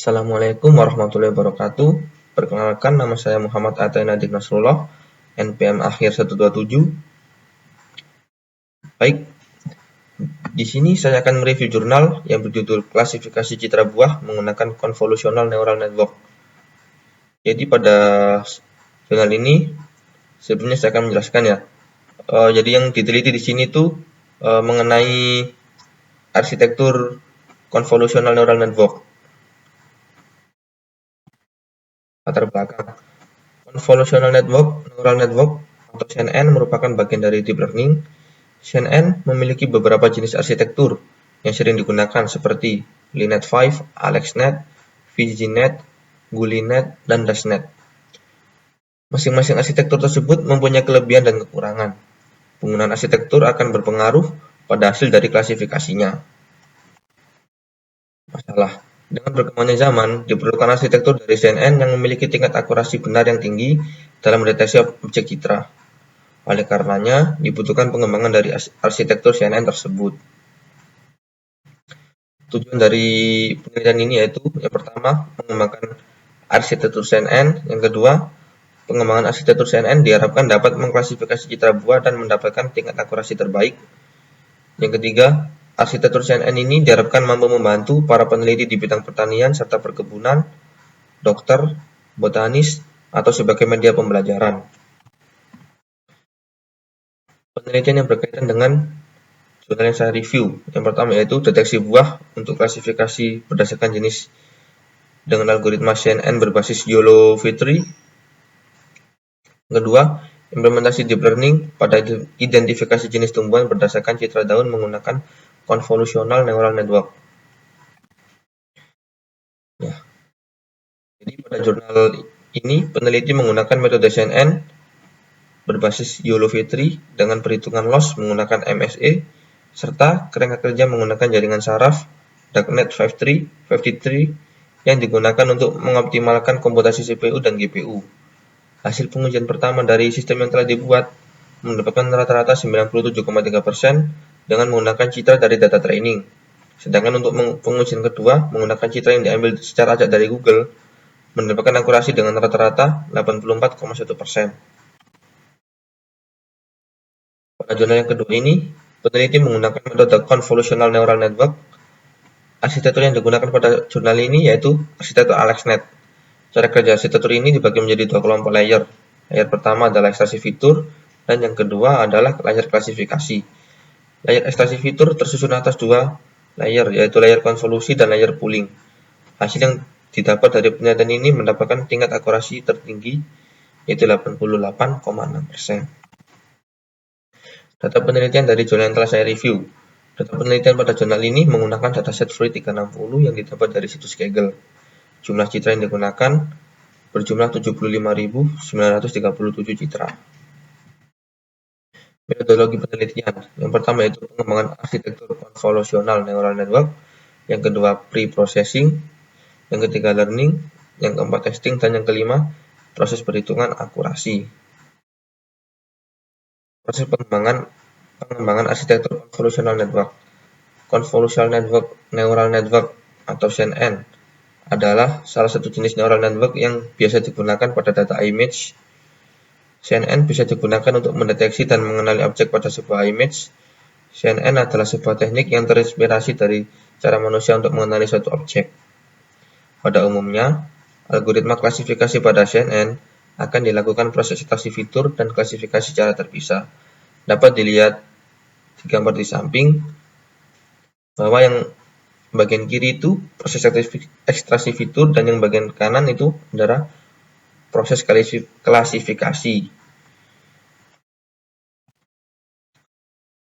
Assalamualaikum warahmatullahi wabarakatuh. Perkenalkan, nama saya Muhammad Atena Dik Nasrullah, NPM akhir 127. Baik, di sini saya akan mereview jurnal yang berjudul Klasifikasi Citra Buah menggunakan Convolutional Neural Network. Jadi pada jurnal ini sebelumnya saya akan menjelaskan ya. Jadi yang diteliti di sini tuh mengenai arsitektur Convolutional Neural Network. Latar belakang. Convolutional Neural Network atau CNN merupakan bagian dari Deep Learning. CNN memiliki beberapa jenis arsitektur yang sering digunakan seperti LeNet5, AlexNet, VGNet, GuliNet, dan DashNet. Masing-masing arsitektur tersebut mempunyai kelebihan dan kekurangan. Penggunaan arsitektur akan berpengaruh pada hasil dari klasifikasinya. Masalah. Dengan berkembangnya zaman, diperlukan arsitektur dari CNN yang memiliki tingkat akurasi benar yang tinggi dalam mendeteksi objek citra. Oleh karenanya, dibutuhkan pengembangan dari arsitektur CNN tersebut. Tujuan dari penelitian ini yaitu, yang pertama, mengembangkan arsitektur CNN. Yang kedua, pengembangan arsitektur CNN diharapkan dapat mengklasifikasi citra buah dan mendapatkan tingkat akurasi terbaik. Yang ketiga, arsitektur CNN ini diharapkan mampu membantu para peneliti di bidang pertanian serta perkebunan, dokter, botanis, atau sebagai media pembelajaran. Penelitian yang berkaitan dengan jurnal yang saya review. Yang pertama yaitu deteksi buah untuk klasifikasi berdasarkan jenis dengan algoritma CNN berbasis YOLO V3. Yang kedua, implementasi deep learning pada identifikasi jenis tumbuhan berdasarkan citra daun menggunakan convolutional neural network. Ya. Jadi pada jurnal ini peneliti menggunakan metode CNN berbasis YOLO V3 dengan perhitungan loss menggunakan MSE serta kerangka kerja menggunakan jaringan saraf Darknet 53 yang digunakan untuk mengoptimalkan komputasi CPU dan GPU. Hasil pengujian pertama dari sistem yang telah dibuat mendapatkan rata-rata 97,3% dengan menggunakan citra dari data training. Sedangkan untuk pengujian kedua menggunakan citra yang diambil secara acak dari Google mendapatkan akurasi dengan rata-rata 84,1%. Pada jurnal yang kedua ini, peneliti menggunakan metode Convolutional Neural Network. Arsitektur yang digunakan pada jurnal ini yaitu arsitektur AlexNet. Cara kerja arsitektur ini dibagi menjadi dua kelompok layer. Layer pertama adalah ekstraksi fitur, dan yang kedua adalah layer klasifikasi. Layer ekstraksi fitur tersusun atas dua layer, yaitu layer konvolusi dan layer pooling. Hasil yang didapat dari penelitian ini mendapatkan tingkat akurasi tertinggi, yaitu 88,6%. Data penelitian dari jurnal yang telah saya review. Data penelitian pada jurnal ini menggunakan dataset Free 360 yang didapat dari situs Kaggle. Jumlah citra yang digunakan berjumlah 75.937 citra. Metodologi penelitian. Yang pertama yaitu pengembangan arsitektur convolutional neural network. Yang kedua pre-processing. Yang ketiga learning. Yang keempat testing. Dan yang kelima proses perhitungan akurasi. Proses pengembangan arsitektur convolutional network. Convolutional neural network atau CNN adalah salah satu jenis neural network yang biasa digunakan pada data image. CNN bisa digunakan untuk mendeteksi dan mengenali objek pada sebuah image. CNN adalah sebuah teknik yang terinspirasi dari cara manusia untuk mengenali suatu objek. Pada umumnya, algoritma klasifikasi pada CNN akan dilakukan proses ekstraksi fitur dan klasifikasi secara terpisah. Dapat dilihat di gambar di samping bahwa yang bagian kiri itu proses ekstraksi fitur dan yang bagian kanan itu adalah proses klasifikasi.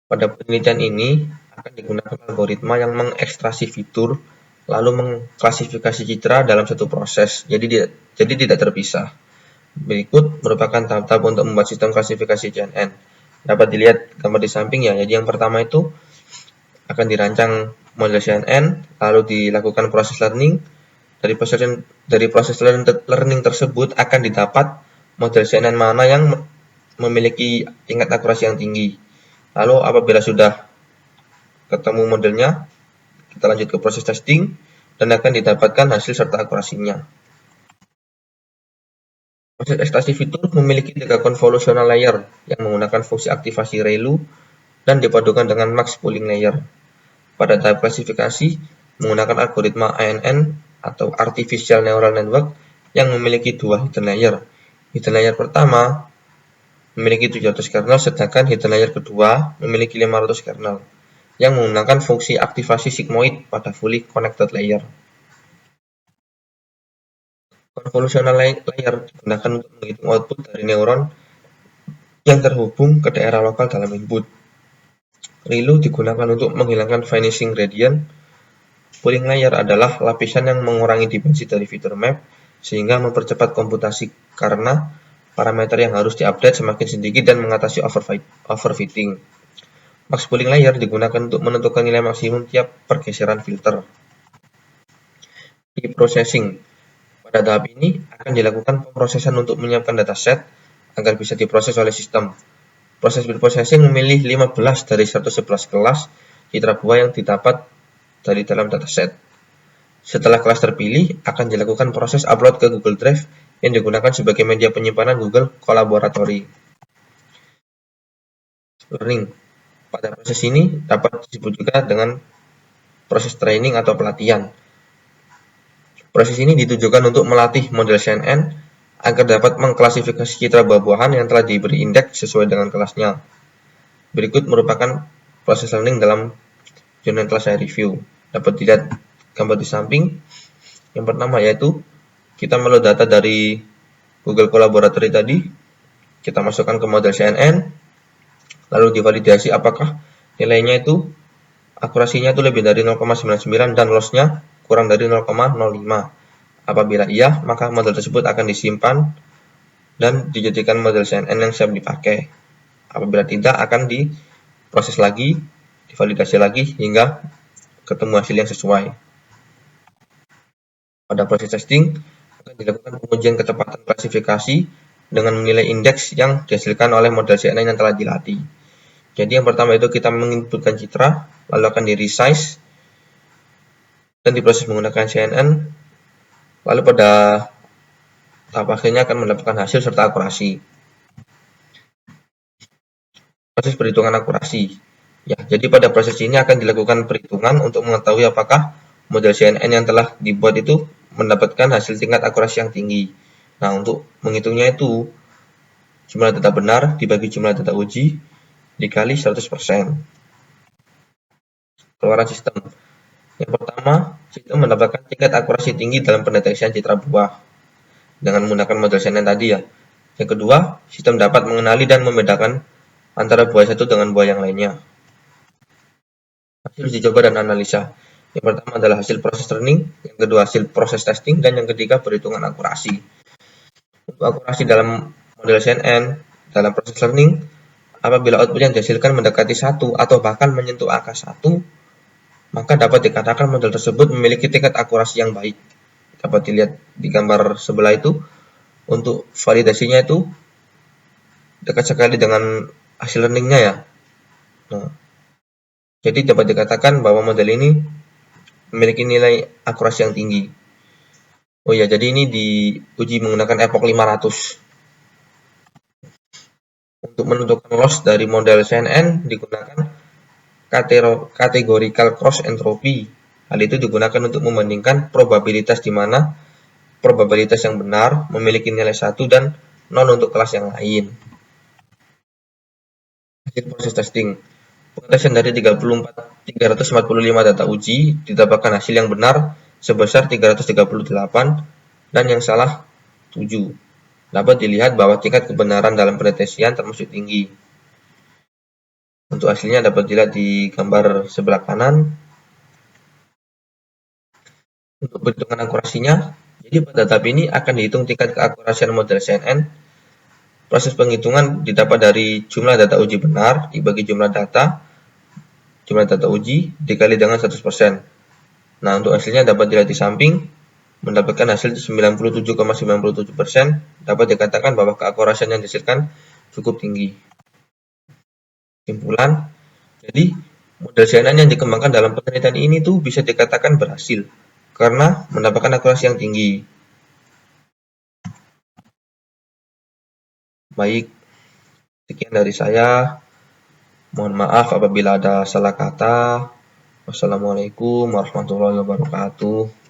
Pada penelitian ini akan digunakan algoritma yang mengekstraksi fitur lalu mengklasifikasi citra dalam satu proses, jadi tidak terpisah. Berikut merupakan tahap-tahap untuk membuat sistem klasifikasi CNN. Dapat dilihat gambar di samping ya. Jadi yang pertama itu akan dirancang model CNN, lalu dilakukan proses learning. Dari proses learning tersebut akan didapat model CNN mana yang memiliki tingkat akurasi yang tinggi. Lalu apabila sudah ketemu modelnya, kita lanjut ke proses testing. dan akan didapatkan hasil serta akurasinya. Proses ekstraksi fitur memiliki 3 convolutional layer yang menggunakan fungsi aktivasi ReLU dan dipadukan dengan max pooling layer. Pada tahap klasifikasi, menggunakan algoritma ANN atau Artificial Neural Network yang memiliki 2 hidden layer. Hidden layer pertama memiliki 700 kernel, sedangkan hidden layer kedua memiliki 500 kernel, yang menggunakan fungsi aktivasi sigmoid pada fully connected layer. Convolutional layer digunakan untuk menghitung output dari neuron yang terhubung ke daerah lokal dalam input. ReLU digunakan untuk menghilangkan vanishing gradient. Pooling layer adalah lapisan yang mengurangi dimensi dari feature map sehingga mempercepat komputasi karena parameter yang harus diupdate semakin sedikit dan mengatasi overfitting. Max pooling layer digunakan untuk menentukan nilai maksimum tiap pergeseran filter. Preprocessing. Pada tahap ini akan dilakukan pemrosesan untuk menyiapkan dataset agar bisa diproses oleh sistem. Proses preprocessing memilih 15 dari 111 kelas citra buah yang didapat dari dalam dataset. Setelah kelas terpilih, akan dilakukan proses upload ke Google Drive yang digunakan sebagai media penyimpanan Google Colaboratory. Learning. Pada proses ini dapat disebut juga dengan proses training atau pelatihan. Proses ini ditujukan untuk melatih model CNN agar dapat mengklasifikasi citra buah-buahan yang telah diberi indeks sesuai dengan kelasnya. Berikut merupakan proses learning dalam jurnal kelas saya review. Dapat dilihat gambar di samping. Yang pertama yaitu kita meload data dari Google Colaboratory tadi, kita masukkan ke model CNN, lalu divalidasi apakah nilainya itu akurasinya itu lebih dari 0,99 dan lossnya kurang dari 0,05. Apabila iya, maka model tersebut akan disimpan dan dijadikan model CNN yang siap dipakai. Apabila tidak, akan diproses lagi, divalidasi lagi hingga ketemu hasil yang sesuai. Pada proses testing, akan dilakukan pengujian kecepatan klasifikasi dengan menilai indeks yang dihasilkan oleh model CNN yang telah dilatih. Jadi yang pertama itu kita menginputkan citra, lalu akan di-resize dan diproses menggunakan CNN, lalu pada tahap akhirnya akan mendapatkan hasil serta akurasi. Proses perhitungan akurasi. Ya, jadi pada proses ini akan dilakukan perhitungan untuk mengetahui apakah model CNN yang telah dibuat itu mendapatkan hasil tingkat akurasi yang tinggi. Nah, untuk menghitungnya itu jumlah data benar dibagi jumlah data uji dikali 100%. Keluaran sistem. Yang pertama, sistem mendapatkan tingkat akurasi tinggi dalam pendeteksian citra buah dengan menggunakan model CNN tadi ya. Yang kedua, sistem dapat mengenali dan membedakan antara buah satu dengan buah yang lainnya. Hasil uji coba dan analisa. Yang pertama adalah hasil proses learning, yang kedua hasil proses testing, dan yang ketiga perhitungan akurasi. Untuk akurasi dalam model CNN, dalam proses learning, apabila output yang dihasilkan mendekati 1 atau bahkan menyentuh angka 1, maka dapat dikatakan model tersebut memiliki tingkat akurasi yang baik. Dapat dilihat di gambar sebelah itu, untuk validasinya itu dekat sekali dengan hasil learningnya ya. Nah, jadi dapat dikatakan bahwa model ini memiliki nilai akurasi yang tinggi. Oh ya, jadi ini diuji menggunakan Epoch 500. Untuk menentukan loss dari model CNN digunakan categorical cross entropy. Hal itu digunakan untuk membandingkan probabilitas di mana probabilitas yang benar memiliki nilai 1 dan 0 untuk kelas yang lain. Hasil proses testing. Pengetesan dari 345 data uji didapatkan hasil yang benar sebesar 338 dan yang salah 7. Dapat dilihat bahwa tingkat kebenaran dalam pendeteksian termasuk tinggi. Untuk hasilnya dapat dilihat di gambar sebelah kanan. Untuk perhitungan akurasinya, jadi pada tahap ini akan dihitung tingkat keakurasian model CNN. Proses penghitungan didapat dari jumlah data uji benar dibagi jumlah data uji dikali dengan 100%. Nah, untuk hasilnya dapat dilihat di samping, mendapatkan hasil 97,97%, dapat dikatakan bahwa keakurasian yang dihasilkan cukup tinggi. Kesimpulan, jadi model CNN yang dikembangkan dalam penelitian ini tuh bisa dikatakan berhasil karena mendapatkan akurasi yang tinggi. Baik, sekian dari saya. Mohon maaf apabila ada salah kata. Wassalamualaikum warahmatullahi wabarakatuh.